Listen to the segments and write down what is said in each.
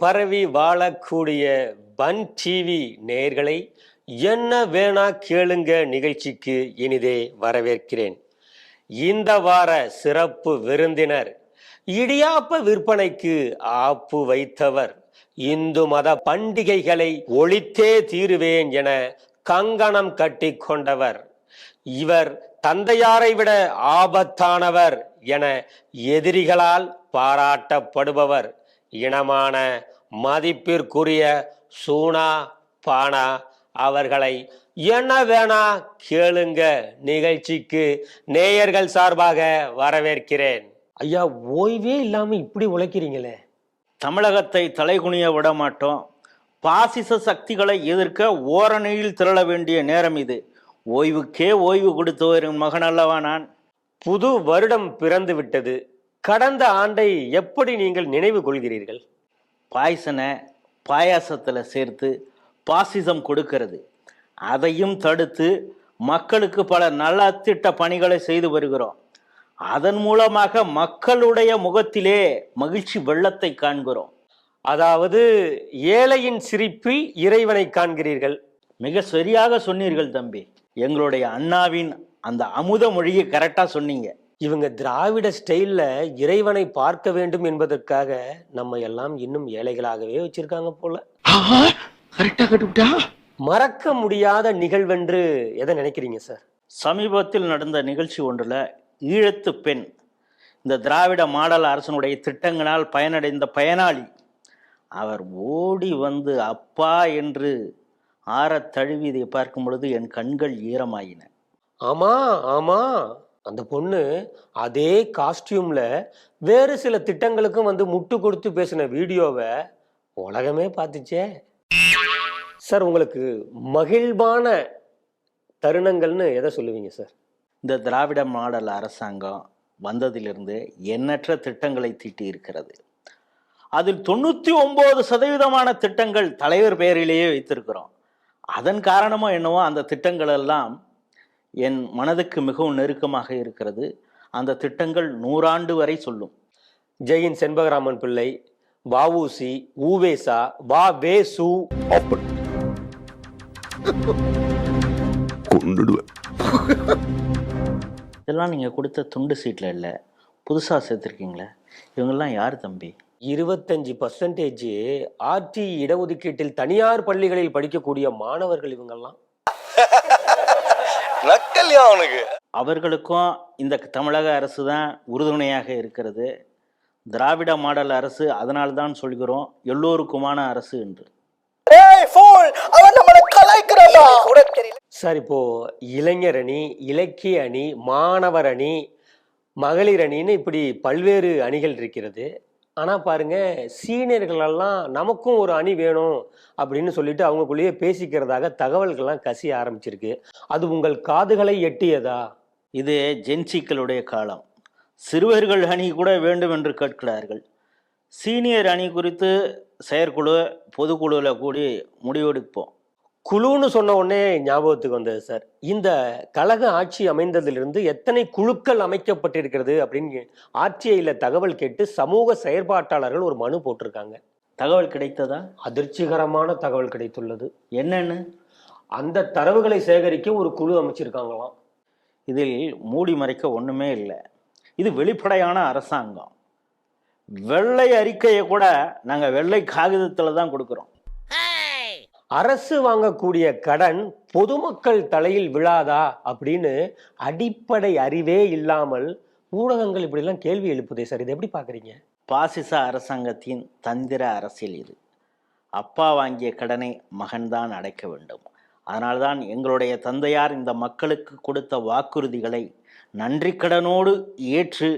பரவி வாழக்கூடிய பன் டிவி நேயர்களை என்ன வேணா கேளுங்க நிகழ்ச்சிக்கு இனிதே வரவேற்கிறேன். இந்த வார சிறப்பு விருந்தினர் இடியாப்ப விற்பனைக்கு ஆப்பு வைத்தவர், இந்து மத பண்டிகைகளை ஒழித்தே தீருவேன் என கங்கணம் கட்டி கொண்டவர், இவர் தந்தையாரை விட ஆபத்தானவர் என எதிரிகளால் பாராட்டப்படுபவர், இனமான மதிப்பிற்குரிய சூனா பானா அவர்களை என்ன வேணா கேளுங்க நிகழ்ச்சிக்கு நேயர்கள் சார்பாக வரவேற்கிறேன். ஐயா, ஓய்வே இல்லாம இப்படி உழைக்கிறீங்களே. தமிழகத்தை தலைகுனிய விட மாட்டோம். பாசிச சக்திகளை எதிர்க்க ஓரணியில் திரள வேண்டிய நேரம் இது. ஓய்வுக்கே ஓய்வு கொடுத்தவரின் மகன் அல்லவா நான். புது வருடம் பிறந்து விட்டது. கடந்த ஆண்டை எப்படி நீங்கள் நினைவு கொள்கிறீர்கள்? பாய்சனை பாயாசத்தில் சேர்த்து பாசிசம் கொடுக்கிறது. அதையும் தடுத்து மக்களுக்கு பல நலத்திட்ட பணிகளை செய்து வருகிறோம். அதன் மூலமாக மக்களுடைய முகத்திலே மகிழ்ச்சி வெள்ளத்தை காண்கிறோம். அதாவது ஏழையின் சிரிப்பில் இறைவனை காண்கிறீர்கள். மிக சரியாக சொன்னீர்கள் தம்பி. எங்களுடைய அண்ணாவின் அந்த அமுத மொழியை கரெக்டாக சொன்னீங்க. இவங்க திராவிட ஸ்டைல்ல இறைவனை பார்க்க வேண்டும் என்பதற்காக நம்ம எல்லாம் இன்னும் ஏழைகளாகவே வச்சிருக்காங்க போல. மறக்க முடியாத நிகழ்வென்று எதை நினைக்கிறீங்க சார்? சமீபத்தில் நடந்த நிகழ்ச்சி ஒன்றில் ஈழத்து பெண், இந்த திராவிட மாடல் அரசனுடைய திட்டங்களால் பயனடைந்த பயனாளி, அவர் ஓடி வந்து அப்பா என்று ஆறத் தழுவியதை பார்க்கும் பொழுது என் கண்கள் ஈரமாயின. ஆமா ஆமா, அந்த பொண்ணு அதே காஸ்டியூம்ல வேறு சில திட்டங்களுக்கும் வந்து முட்டு கொடுத்து பேசின வீடியோவை உலகமே பார்த்துச்சே. சார், உங்களுக்கு மகிழ்வான தருணங்கள்னு எதை சொல்லுவீங்க சார்? இந்த திராவிட மாடல் அரசாங்கம் வந்ததிலிருந்து எண்ணற்ற திட்டங்களை தீட்டி இருக்கிறது. அதில் 99% திட்டங்கள் தலைவர் பெயரிலேயே வைத்திருக்கிறோம். அதன் காரணமோ என்னவோ அந்த திட்டங்கள் எல்லாம் என் மனதுக்கு மிகவும் நெருக்கமாக இருக்கிறது. அந்த திட்டங்கள் 100 ஆண்டு வரை சொல்லும். ஜெயின் செண்பகராமன் பிள்ளை, வஉசி, ஊவேசா, வ.வே.சு. இதெல்லாம் நீங்கள் கொடுத்த துண்டு சீட்டில் இல்லை, புதுசாக சேர்த்துருக்கீங்களே. இவங்கெல்லாம் யார் தம்பி? 25% ஆர்டி இடஒதுக்கீட்டில் தனியார் பள்ளிகளில் படிக்கக்கூடிய மாணவர்கள் இவங்கெல்லாம். அவர்களுக்கும் இந்த தமிழக அரசு தான் உறுதுணையாக இருக்கிறது. திராவிட மாடல் அரசு, அதனால்தான் சொல்கிறோம் எல்லோருக்குமான அரசு என்று. சார், இப்போ இளைஞர் அணி, இலக்கிய அணி, மாணவர் அணி, மகளிர் அணின்னு இப்படி பல்வேறு அணிகள் இருக்கிறது. ஆனா பாருங்க, சீனியர்களெல்லாம் நமக்கும் ஒரு அணி வேணும் அப்படின்னு சொல்லிட்டு அவங்களுக்குள்ளேயே பேசிக்கிறதாக தகவல்கள்லாம் கசிய ஆரம்பிச்சிருக்கு. அது உங்கள் காதுகளை எட்டியதா? இது ஜென்சிக்களுடைய காலம். சிறுவர்கள் அணி கூட வேண்டும் என்று கேட்கிறார்கள். சீனியர் அணி குறித்து செயற்குழு பொதுக்குழுவில் கூடி முடிவெடுப்போம். குழுன்னு சொன்ன உடனே ஞாபகத்துக்கு வந்தது சார். இந்த கழக ஆட்சி அமைந்ததிலிருந்து எத்தனை குழுக்கள் அமைக்கப்பட்டிருக்கிறது அப்படின்னு ஆட்சியில தகவல் கேட்டு சமூக செயற்பாட்டாளர்கள் ஒரு மனு போட்டிருக்காங்க. தகவல் கிடைத்ததா? அதிர்ச்சிகரமான தகவல் கிடைத்துள்ளது. என்னன்னு? அந்த தரவுகளை சேகரிக்க ஒரு குழு அமைச்சிருக்காங்களாம். இதில் மூடி மறைக்க ஒண்ணுமே இல்லை. இது வெளிப்படையான அரசாங்கம். வெள்ளை அறிக்கையை கூட நாங்கள் வெள்ளை காகிதத்தில் தான் கொடுக்குறோம். அரசு வாங்கக்கூடிய கடன் பொதுமக்கள் தலையில் விழாதா அப்படின்னு அடிப்படை அறிவே இல்லாமல் ஊடகங்கள் இப்படிலாம் கேள்வி எழுப்புதே சார். இதை எப்படி பார்க்குறீங்க? பாசிச அரசாங்கத்தின் தந்திர அரசியல் இது. அப்பா வாங்கிய கடனை மகன்தான் அடைக்க வேண்டும். அதனால்தான் எங்களுடைய தந்தையார் இந்த மக்களுக்கு கொடுத்த வாக்குறுதிகளை நன்றி கடனோடு ஏற்று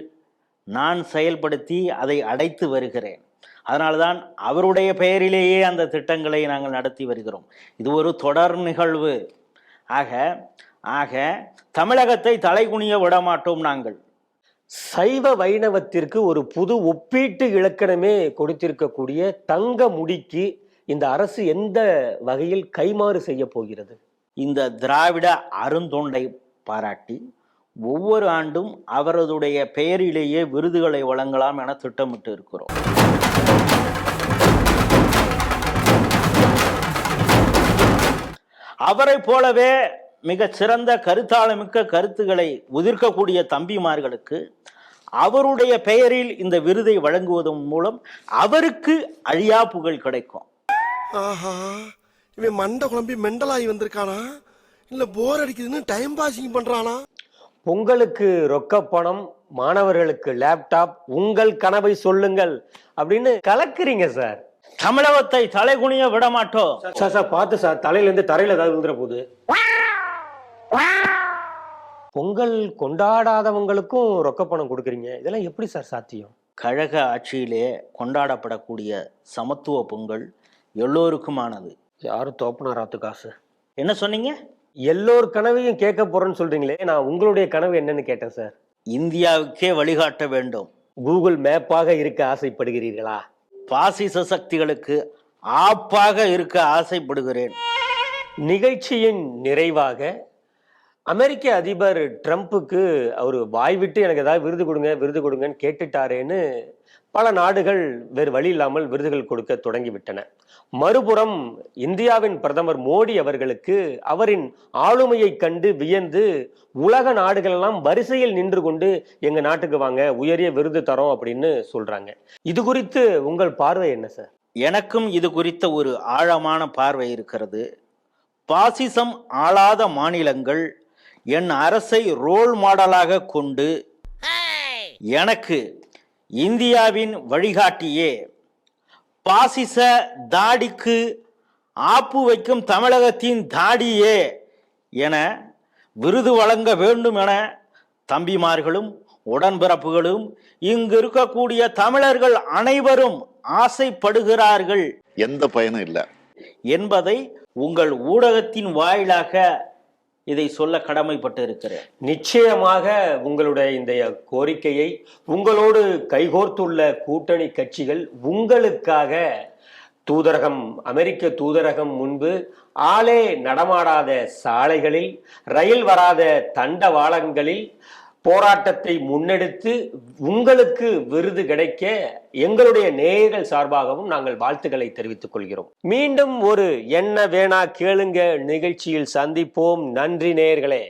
நான் செயல்படுத்தி அதை அடைத்து வருகிறேன். அதனால்தான் அவருடைய பெயரிலேயே அந்த திட்டங்களை நாங்கள் நடத்தி வருகிறோம். இது ஒரு தொடர் நிகழ்வு. ஆக தமிழகத்தை தலைகுனிய விடமாட்டோம் நாங்கள். சைவ வைணவத்திற்கு ஒரு புது ஒப்பீட்டு இலக்கணமே கொடுத்திருக்கக்கூடிய தங்க முடிக்கு இந்த அரசு எந்த வகையில் கைமாறு செய்ய போகிறது? இந்த திராவிட அருந்தொண்டை பாராட்டி ஒவ்வொரு ஆண்டும் அவரதுடைய பெயரிலேயே விருதுகளை வழங்கலாம் என திட்டமிட்டு இருக்கிறோம். அவரை போலவே மிக சிறந்த கருத்தாளமிக்க கருத்துக்களை உதிர்க்கக்கூடிய தம்பிமார்களுக்கு அவருடைய பெயரில் இந்த விருதை வழங்குவதன் மூலம் அவருக்கு அழியா புகழ் கிடைக்கும். ஆஹா, இவன் மண்டை குழம்பி மெண்டலாகி வந்திருக்கானா இல்ல போர் அடிக்குதுன்னு டைம் பாசிங் பண்றானா? பொங்கலுக்கு ரொக்க பணம், மாணவர்களுக்கு லேப்டாப், உங்கள் கனவை சொல்லுங்கள் அப்படின்னு கலக்குறீங்க சார். தமிழகத்தை தலைகுனிய விட மாட்டோம். சார் சார் பார்த்து சார், தலையில இருந்து தரையில ஏதாவது விழுந்துற போகுது. பொங்கல் கொண்டாடாதவங்களுக்கும் ரொக்க பணம் கொடுக்குறீங்க, இதெல்லாம் எப்படி சார் சாத்தியம்? கழக ஆட்சியிலே கொண்டாடப்படக்கூடிய சமத்துவ பொங்கல் எல்லோருக்குமானது. யாரும் தோப்பனாராத்து காசு. என்ன சொன்னீங்க? எல்லோர் கனவையும் கேட்க போறேன்னு சொல்றீங்களே, நான் உங்களுடைய கனவு என்னன்னு கேட்டேன் சார். இந்தியாவுக்கே வழிகாட்ட வேண்டும். கூகுள் மேப்பாக இருக்க ஆசைப்படுகிறீர்களா? பாசிச சக்திகளுக்கு ஆப்பாக இருக்க ஆசைப்படுகிறேன். நிகழ்ச்சியின் நிறைவாக அமெரிக்க அதிபர் ட்ரம்ப்புக்கு அவர் வாய் விட்டு எனக்கு ஏதாவது விருது கொடுங்கன்னு கேட்டுட்டாரேன்னு பல நாடுகள் வேறு வழி இல்லாமல் விருதுகள் கொடுக்க தொடங்கிவிட்டன. மறுபுறம் இந்தியாவின் பிரதமர் மோடி அவர்களுக்கு அவரின் ஆளுமையை கண்டு வியந்து உலக நாடுகள் எல்லாம் வரிசையில் நின்று கொண்டு எங்க நாட்டுக்கு வாங்க, உயரிய விருது தரோம் அப்படின்னு சொல்றாங்க. இது குறித்து உங்கள் பார்வை என்ன சார்? எனக்கும் இது குறித்த ஒரு ஆழமான பார்வை இருக்கிறது. பாசிசம் ஆளாத மாநிலங்கள் என் அரசை ரோல் மாடலாக கொண்டு எனக்கு இந்தியாவின் வழிகாட்டியே, பாசிச தாடிக்கு ஆப்பு வைக்கும் தமிழகத்தின் தாடியே என விருது வழங்க வேண்டும் என தம்பிமார்களும் உடன்பிறப்புகளும் இங்கு இருக்கக்கூடிய தமிழர்கள் அனைவரும் ஆசைப்படுகிறார்கள். எந்த பயனும் இல்லை என்பதை உங்கள் ஊடகத்தின் வாயிலாக இதை சொல்ல கடமைப்பட்டு இருக்கிறேன். நிச்சயமாக உங்களுடைய இந்த கோரிக்கையை உங்களோடு கைகோர்த்துள்ள கூட்டணி கட்சிகள் உங்களுக்காக தூதரகம், அமெரிக்க தூதரகம் முன்பு ஆளே நடமாடாத சாலைகளில், ரயில் வராத தண்டவாளங்களில் போராட்டத்தை முன்னெடுத்து உங்களுக்கு விருது கிடைக்க எங்களுடைய நேயர்கள் சார்பாகவும் நாங்கள் வாழ்த்துக்களை தெரிவித்துக் கொள்கிறோம். மீண்டும் ஒரு என்ன வேணா கேளுங்க நிகழ்ச்சியில் சந்திப்போம். நன்றி நேயர்களே.